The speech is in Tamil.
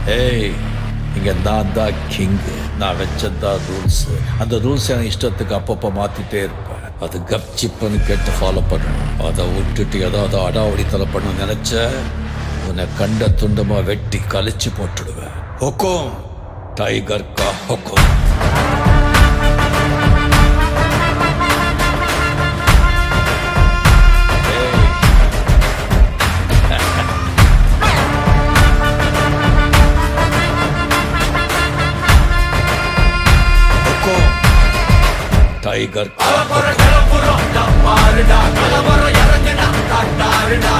ஏய், இங்க நான் தான் கிங்கு. நான் வச்சதான் ரூல்ஸ். அந்த ரூல்ஸ் என் இஷ்டத்துக்கு அப்பப்போ மாத்திட்டே இருப்பேன். அது கப்சிப்புன்னு கேட்டு ஃபாலோ பண்ணணும். அதை விட்டுட்டு ஏதாவது அடாவடித்தலை பண்ண நினைச்ச உன்னை கண்ட துண்டமா வெட்டி கழிச்சு போட்டுடுவேன். ஹொக்கும், டைகர் கா ஹொக்கும். டைகர் கலவர கலப்புறம் பாருடா, கலவர இறங்குடா, காட்டாருடா.